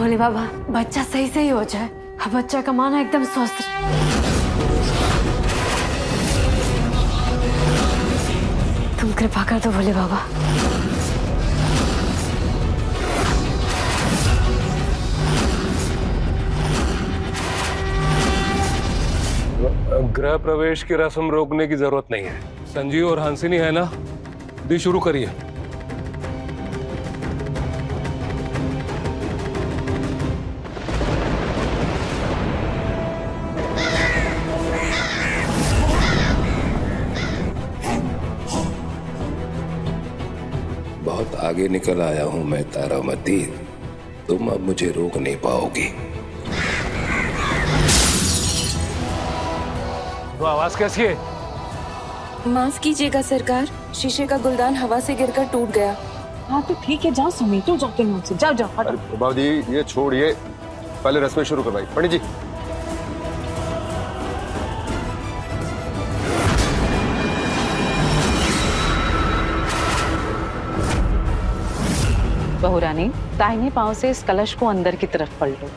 भोले बाबा बच्चा सही से ही हो जाए। अब बच्चा का माना एकदम स्वस्थ रहे। तुम कृपा कर दो भोले बाबा। गृह प्रवेश की रस्म रोकने की जरूरत नहीं है। संजीव और हंसिनी है ना, दी शुरू करिए। बहुत आगे निकल आया हूं मैं तारामती, तुम अब मुझे रोक नहीं पाओगी। वो आवाज कैसी है? माफ कीजिएगा सरकार, शीशे का गुलदान हवा से गिरकर टूट गया। हाँ तो ठीक है, जाओ समेटो जाके मुझसे, जाओ जाओ हटो। बाबा जी ये छोड़िए, पहले रस्में शुरू करवाइए। पंडित जी बहू रानी, दाहिने पांव से इस कलश को अंदर की तरफ पलटो।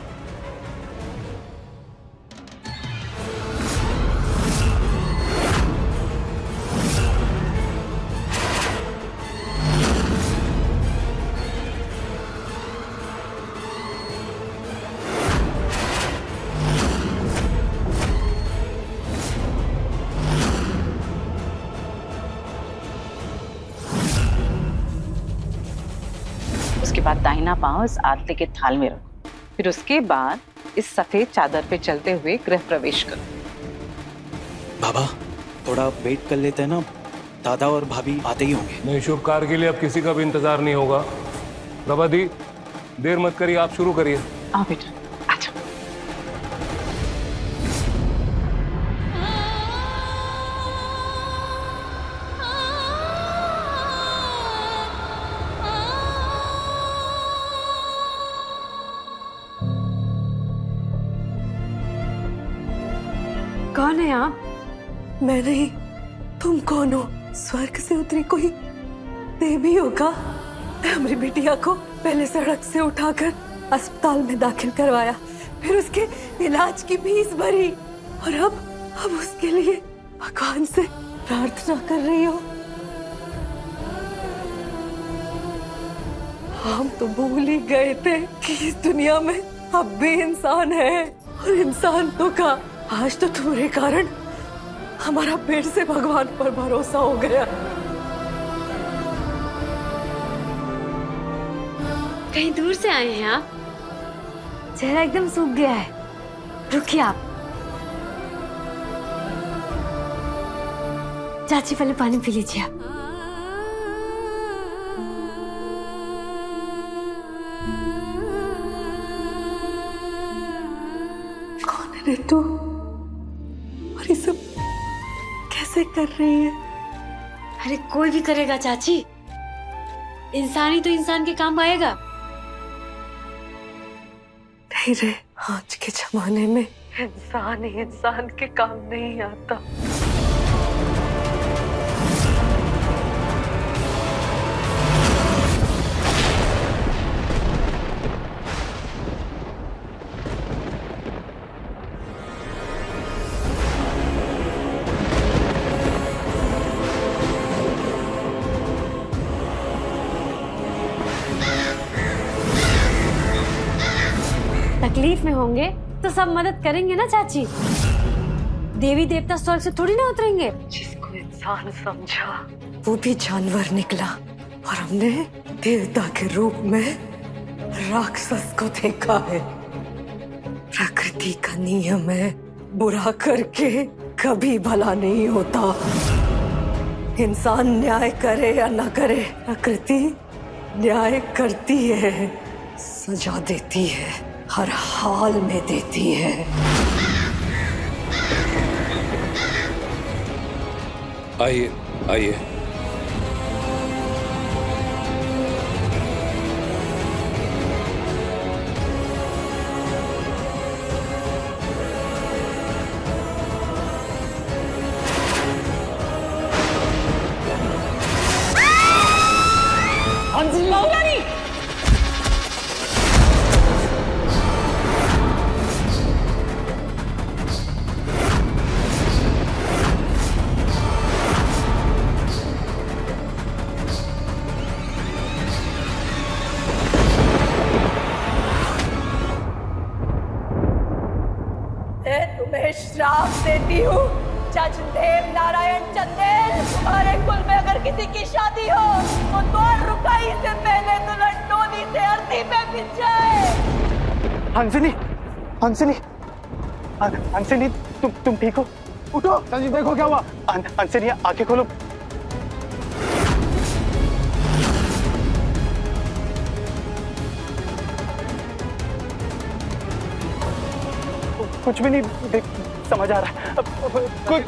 उसके बाद दाहिना पांव इस आरती के थाल में रखो। फिर उसके बाद इस सफेद चादर पे चलते हुए गृह प्रवेश करो। बाबा थोड़ा वेट कर लेते हैं ना, दादा और भाभी आते ही होंगे। नहीं, शुभ कार्य के लिए अब किसी का भी इंतजार नहीं होगा। प्रभा दी देर मत करिए, आप शुरू करिए। आओ बेटा, अच्छा। कौन है आप? मैं नहीं, तुम कौन हो? स्वर्ग से उतरी कोई देवी होगा। हमारी बिटिया को पहले सड़क से उठाकर अस्पताल में दाखिल करवाया, फिर उसके इलाज की फीस भरी, और अब उसके लिए भगवान से प्रार्थना कर रही हो। हम तो भूल ही गए थे कि इस दुनिया में अब भी इंसान है, और इंसान तो का आज तो तुम्हारे कारण हमारा फिर से भगवान पर भरोसा हो गया। कहीं दूर से आए हैं आप? चेहरा एकदम सूख गया है। रुकिए आप। चाची पहले पानी पी लीजिए आप। कौन है रे तू? और ये सब कैसे कर रही है? अरे कोई भी करेगा चाची, इंसान ही तो इंसान के काम आएगा। नहीं रे, आज के जमाने में इंसान ही इंसान के काम नहीं आता। तकलीफ में होंगे तो सब मदद करेंगे ना चाची। देवी देवता स्वर्ग से थोड़ी ना उतरेंगे। जिसको इंसान समझा वो भी जानवर निकला, और हमने देवता के रूप में राक्षस को देखा है। प्रकृति का नियम है, बुरा करके कभी भला नहीं होता। इंसान न्याय करे या न करे, प्रकृति न्याय करती है, सजा देती है, हर हाल में देती है। आइए आइए। मैं तुम्हें श्राप देती हूँ, जज देव नारायण चंदेल। तुम्हारे कुल में अगर किसी की शादी हो तो द्वार रुकाई से पहले दुल्हन डोली से अर्थी पे बिछ जाए। हंसिनी, हंसिनी, हंसिनी, तुम ठीक हो? उठो, जल्दी देखो क्या हुआ। हंसिनी, आंखें खोलो। कुछ भी नहीं देख समझ आ रहा है। कोई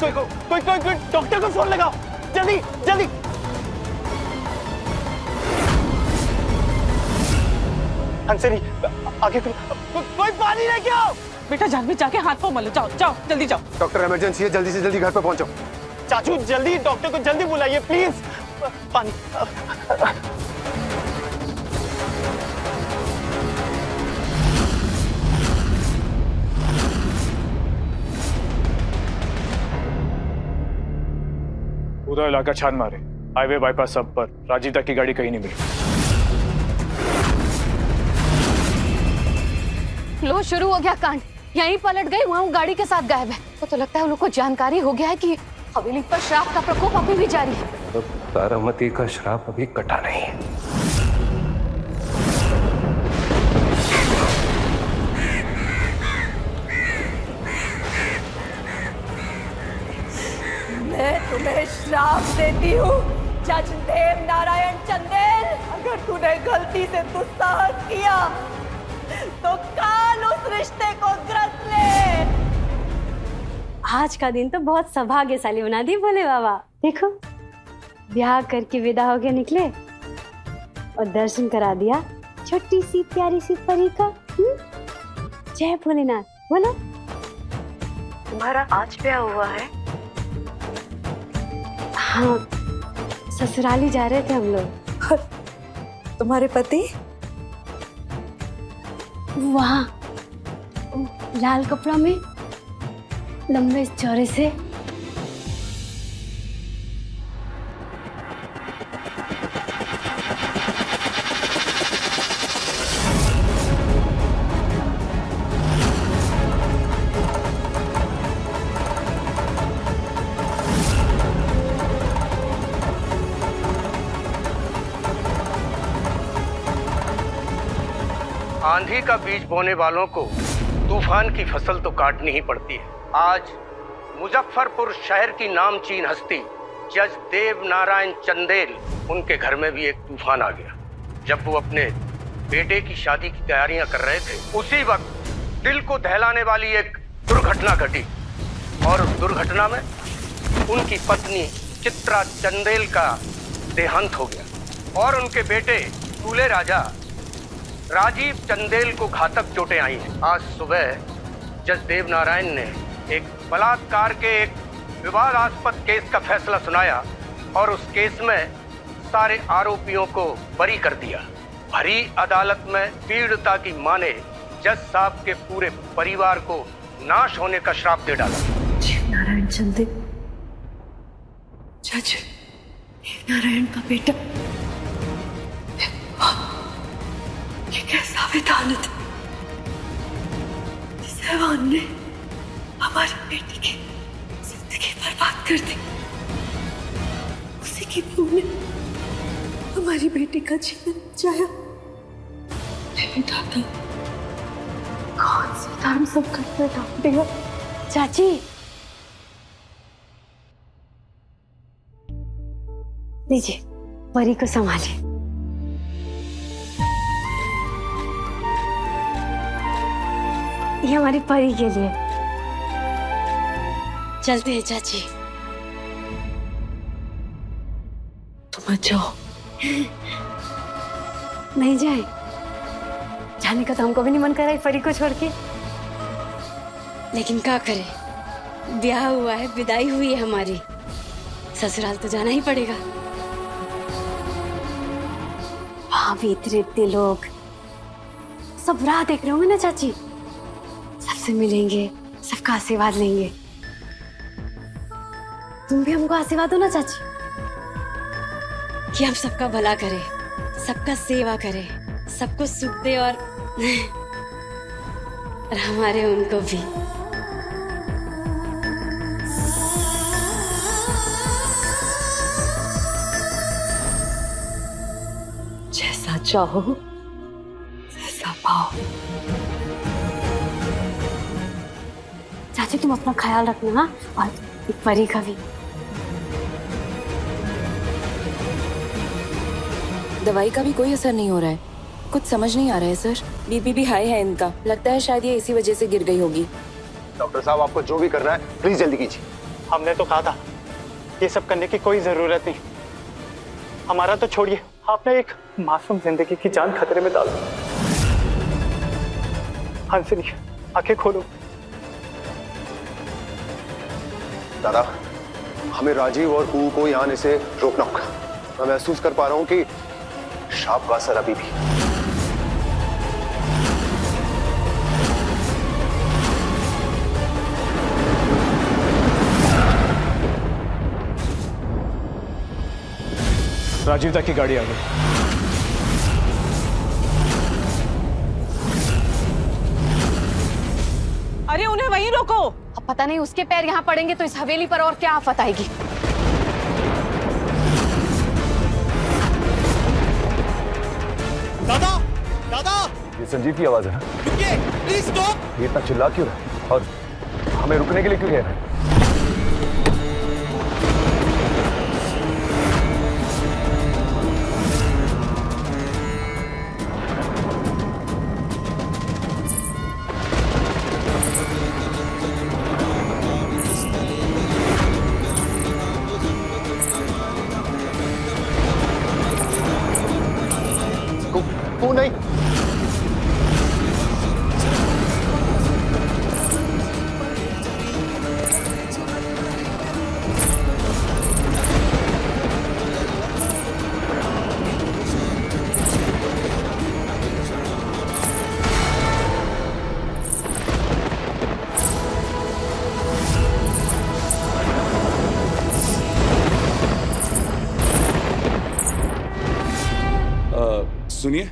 डॉक्टर को फोन लगाओ, जल्दी जल्दी। हंसिनी, आगे कोई पानी लेके आओ। बेटा जानवी, जाके हाथ पाँव मलो। जाओ जाओ, जल्दी जाओ। डॉक्टर इमरजेंसी है, जल्दी से जल्दी घर पे पहुंचो। चाचू जल्दी डॉक्टर को जल्दी बुलाइए प्लीज। पानी। पूरा इलाका छान मारे, हाईवे बाईपास सब पर। राजीव तक की गाड़ी कहीं नहीं मिली। लो, शुरू हो गया कांड। यहीं पलट गई, वहाँ गाड़ी के साथ गायब है। तो लगता है उन लोग को जानकारी हो गया है कि हवेली पर श्राप का प्रकोप अभी भी जारी है। तो तारामती का श्राप अभी कटा नहीं है। मैं तुम्हें श्राप देती हूँ, जज देव नारायण चंदेल। अगर तूने गलती से दुस्साहस किया तो काल उस रिश्ते को ग्रस ले। आज का दिन तो बहुत सौभाग्यशाली बना दी भोले बाबा। देखो, ब्याह करके विदा हो गए निकले और दर्शन करा दिया छोटी सी प्यारी सी परी का। जय भोलेनाथ। बोलो। तुम्हारा आज ब्याह हुआ है? हाँ, ससुराली जा रहे थे हम लोग। तुम्हारे पति? वहाँ लाल कपड़ा में, लंबे चौड़े से। आंधी का बीज बोने वालों को तूफान की फसल तो काटनी ही पड़ती है। आज मुजफ्फरपुर शहर की नामचीन हस्ती जज देव नारायण चंदेल, उनके घर में भी एक तूफान आ गया। जब वो अपने बेटे की शादी की तैयारियां कर रहे थे, उसी वक्त दिल को दहलाने वाली एक दुर्घटना घटी और उस दुर्घटना में उनकी पत्नी चित्रा चंदेल का देहांत हो गया और उनके बेटे दूल्हे राजा राजीव चंदेल को घातक चोटें आई हैं। आज सुबह जज देव नारायण ने एक बलात्कार के एक विवादास्पद केस का फैसला सुनाया और उस केस में सारे आरोपियों को बरी कर दिया। भरी अदालत में पीड़िता की मां ने जज साहब के पूरे परिवार को नाश होने का श्राप दे डाला। नारायण चंदेल, जज नारायण का बेटा, ये कैसा विधान था? इस हैवान ने हमारी बेटी की जिंदगी बर्बाद कर दी। उसी की बहू ने हमारी बेटी का जीवन बचाया। दादा, कौन सी धर्म संकट में डाल दिया? चाची, लीजिए, परी को संभालिए। ये हमारी परी के लिए। चलते हैं चाची। तुम जाओ। नहीं जाए, जाने का तो हमको भी नहीं मन कर रहा है परी को छोड़ के। लेकिन क्या करे, ब्याह हुआ है, विदाई हुई है हमारी, ससुराल तो जाना ही पड़ेगा। वहां भी इतने लोग सब राह देख रहे होंगे ना चाची, सबसे मिलेंगे, सबका आशीर्वाद लेंगे। तुम भी हमको आशीर्वाद दो ना चाची, कि हम सबका भला करें, सबका सेवा करें, सबको सुख दे और हमारे उनको भी। चाहो वैसा पाओ। चाची तुम अपना ख्याल रखना, हाँ? और परी का भी। दवाई का भी कोई असर नहीं हो रहा है, कुछ समझ नहीं आ रहा है सर। बीपी भी हाई है इनका, लगता है शायद ये इसी वजह से गिर गई होगी। डॉक्टर साहब आपको जो भी करना है प्लीज जल्दी कीजिए। हमने तो कहा था ये सब करने की कोई जरूरत नहीं। हमारा तो छोड़िए, आपने एक मासूम जिंदगी की जान खतरे में डाल दी। हंसनी आंखें खोलो। दादा, हमें राजीव और कू को यहाँ आने से रोकना होगा। मैं महसूस कर पा रहा हूँ कि शाप का असर अभी भी। राजीव दा की गाड़ी आ गई। अरे उन्हें वहीं रोको। अब पता नहीं उसके पैर यहाँ पड़ेंगे तो इस हवेली पर और क्या आफत आएगी। दादा, दादा, ये संजीव की आवाज है। रुकिए, प्लीज स्टॉप। ये इतना चिल्ला क्यों रहा है और हमें रुकने के लिए क्यों कह रहा है? कू नहीं। सुनिए।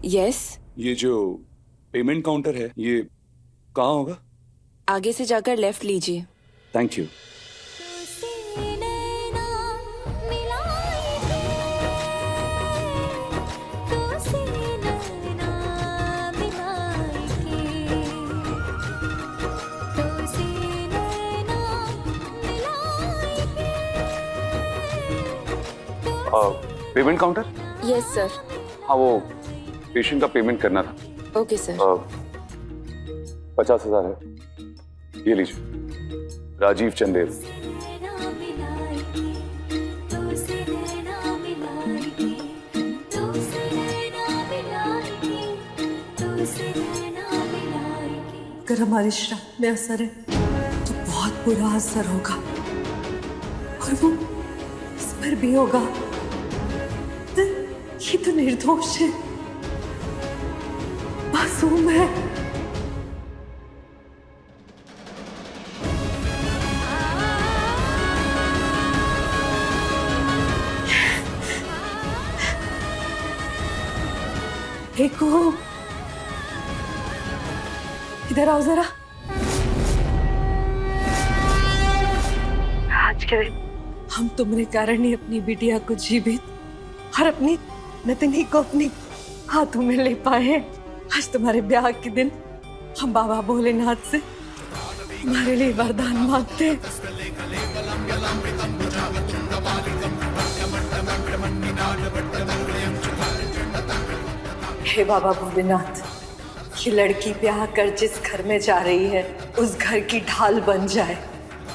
यस। ये जो पेमेंट काउंटर है ये कहाँ होगा? आगे से जाकर लेफ्ट लीजिए। Thank you. Payment counter? Yes sir. हाँ, वो पेशेंट का पेमेंट करना था। Okay sir. 50,000 है, ये लीजिए। राजीव चंदेल। अगर हमारे श्राप में असर है तो बहुत बुरा असर होगा, और वो इस पर भी होगा। ये तो निर्दोष है, मासूम है। देखो, इधर आओ जरा। आज के दिन हम तुम्हारे कारण ही अपनी बिटिया को जीवित और अपनी नतनी को अपनी हाथों में ले पाए हैं। आज तुम्हारे ब्याह के दिन हम बाबा भोलेनाथ से तुम्हारे लिए वरदान मांगते हैं। हे बाबा भोलेनाथ, ये लड़की ब्याह कर जिस घर में जा रही है उस घर की ढाल बन जाए।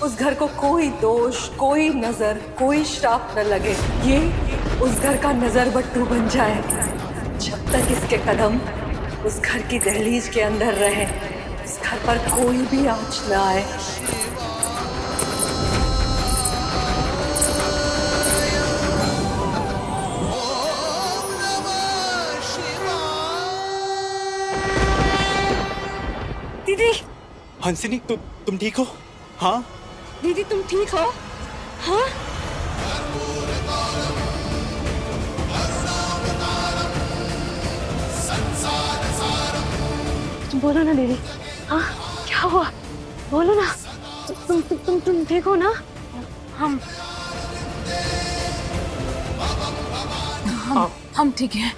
उस घर को कोई दोष, कोई नजर, कोई श्राप न लगे। ये उस घर का नजर बट्टू बन जाए। जब तक इसके कदम उस घर की दहलीज के अंदर रहे, उस घर पर कोई भी आंच न आए। दीदी। हंसिनी, तुम ठीक हो? हाँ दीदी तुम ठीक हो? हाँ? तुम बोलो ना दीदी। हाँ क्या हुआ, बोलो ना। तुम ठीक हो ना? हम ठीक हैं।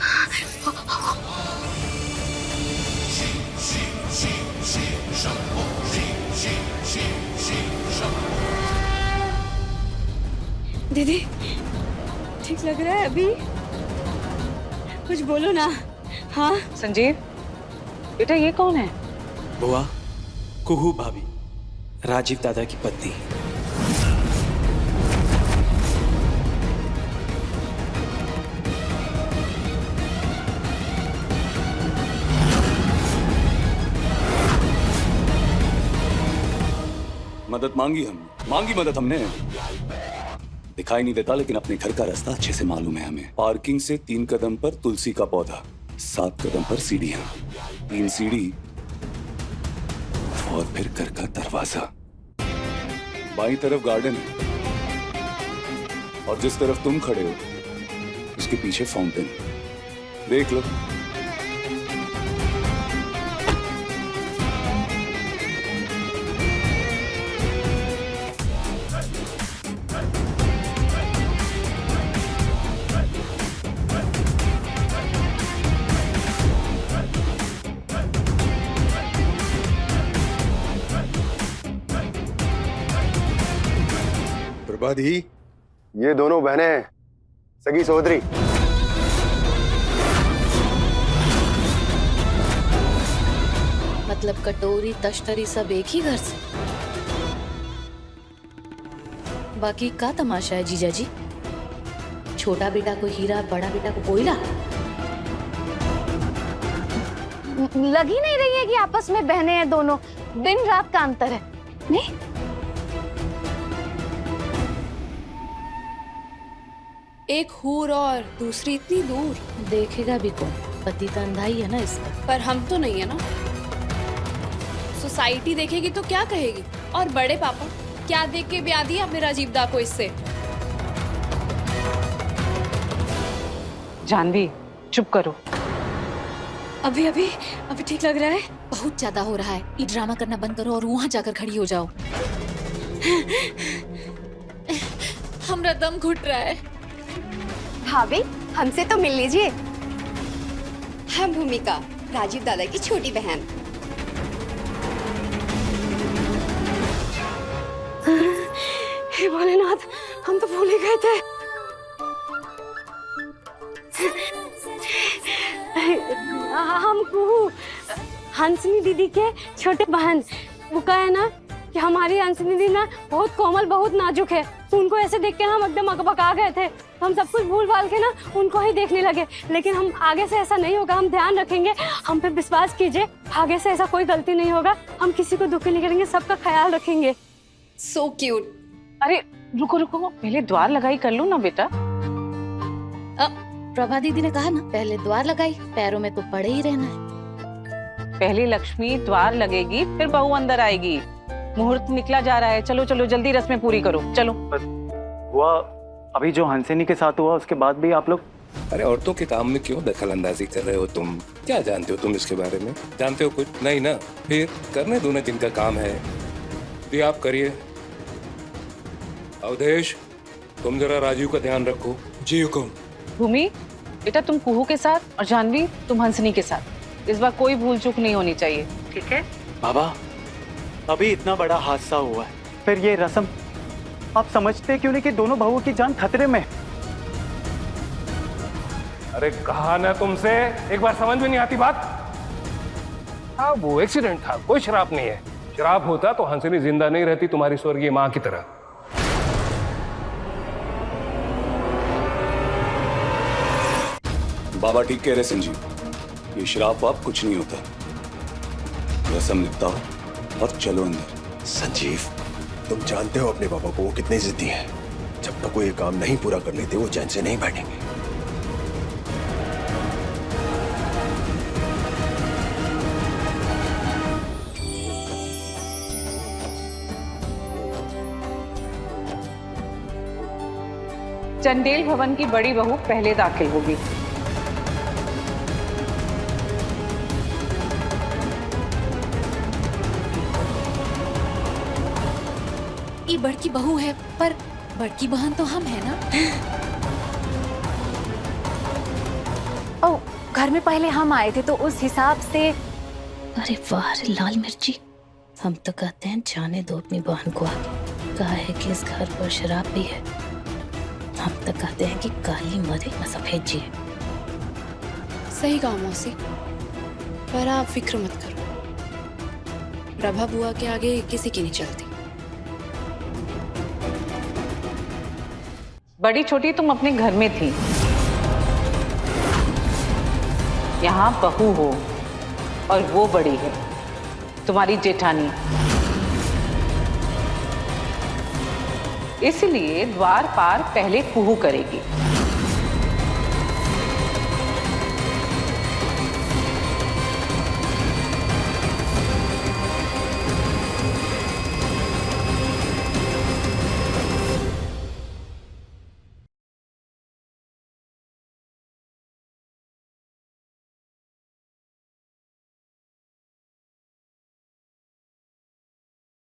दीदी ठीक लग रहा है अभी? कुछ बोलो ना। हाँ संजीव बेटा, ये कौन है? बुआ, कुहू भाभी, राजीव दादा की पत्नी। मदद मांगी मदद हमने। दिखाई नहीं देता लेकिन अपने घर का रास्ता अच्छे से मालूम है हमें। पार्किंग से 3 कदम पर तुलसी का पौधा, 7 कदम पर सीढ़ियां, 3 सीढ़ी और फिर घर का दरवाजा। बाईं तरफ गार्डन है और जिस तरफ तुम खड़े हो उसके पीछे फाउंटेन। देख लो। प्रभादी, ये दोनों बहनें हैं, सगी सहोदरी। मतलब कटोरी तश्तरी सब एक ही घर से? बाकी का तमाशा है जीजा जी? छोटा बेटा को हीरा, बड़ा बेटा को कोयला। लग ही नहीं रही है कि आपस में बहनें हैं दोनों, दिन रात का अंतर है। नहीं एक हूर और दूसरी इतनी दूर। देखेगा भी कौन? पति तो अंधा ही है ना इसका। पर हम तो नहीं है ना। सोसाइटी देखेगी तो क्या कहेगी? और बड़े पापा क्या देख के ब्याह दिया अपने राजीव दा को इससे? जानवी चुप करो। अभी ठीक लग रहा है? बहुत ज्यादा हो रहा है। ये ड्रामा करना बंद करो और वहां जाकर खड़ी हो जाओ। हमरा दम घुट रहा है। भाभी हमसे तो मिल लीजिए। हम भूमिका, राजीव दादा की छोटी बहन। हे भोलेनाथ, हम तो भूल ही गए थे। हम कुहू, हंसनी दीदी के छोटे बहन। वो कहा है ना कि हमारी हंसनी दीदी ना बहुत कोमल, बहुत नाजुक है। तो उनको ऐसे देख के हम एकदम अकबका गए थे। तो हम सब कुछ भूल भाल के ना उनको ही देखने लगे। लेकिन हम आगे से ऐसा नहीं होगा, हम ध्यान रखेंगे। हम पे विश्वास कीजिए, आगे से ऐसा कोई गलती नहीं होगा। हम किसी को दुखी नहीं करेंगे, सबका ख्याल रखेंगे। So cute. अरे रुको रुको, पहले द्वार लगाई कर लो ना बेटा। प्रभा दीदी ने कहा ना पहले द्वार लगाई, पैरों में तो पड़े ही रहना है। पहले लक्ष्मी द्वार लगेगी, फिर बहू अंदर आएगी। मुहूर्त निकला जा रहा है, चलो चलो जल्दी रस्में पूरी करो, चलो। हुआ अभी जो हंसिनी के साथ हुआ उसके बाद भी आप लोग? अरे औरतों के काम में क्यों दखल अंदाजी कर रहे हो तुम? क्या जानते हो तुम इसके बारे में? जानते हो कुछ नहीं ना? फिर करने दो ना जिनका काम है। ये आप करिए। अवधेश, तुम जरा राजीव का ध्यान रखो। जी हुकुम। भूमि बेटा, तुम कुहू के साथ और जानवी तुम हंसनी के साथ। इस बार कोई भूल चूक नहीं होनी चाहिए, ठीक है? बाबा अभी इतना बड़ा हादसा हुआ है, फिर ये रस्म आप समझते क्यों नहीं कि दोनों बहुओं की जान खतरे में? अरे कहा ना तुमसे, एक बार समझ में नहीं आती बात? हाँ वो एक्सीडेंट था, कोई शराब नहीं है। शराब होता तो हंसनी जिंदा नहीं रहती तुम्हारी स्वर्गीय माँ की तरह। बाबा ठीक कह रहे संजीव, ये शराब वाप कुछ नहीं होता। रस्म निपटाओ और चलो अंदर। संजीव, तुम जानते हो अपने पापा को, वो कितने जिद्दी हैं। जब तक वो ये काम नहीं पूरा कर लेते वो चैन से नहीं बैठेंगे। चंदेल भवन की बड़ी बहू पहले दाखिल होगी। ये बड़की बहू है, पर बड़की बहन तो हम है ना। ओ, घर में पहले हम आए थे तो उस हिसाब से। अरे वाह लाल मिर्ची, हम तो कहते हैं जाने दो अपनी बहन को आगे। कहा है कि इस घर पर शराब भी है, हम तक कहते हैं कि काली मरे न सफेद जिए। सही कहा मौसी, पर आप फिक्र मत करो, प्रभा बुआ के आगे किसी की नहीं चलती। बड़ी छोटी तुम अपने घर में थी, यहाँ बहू हो और वो बड़ी है, तुम्हारी जेठानी। इसलिए द्वार पार पहले कुहू करेगी।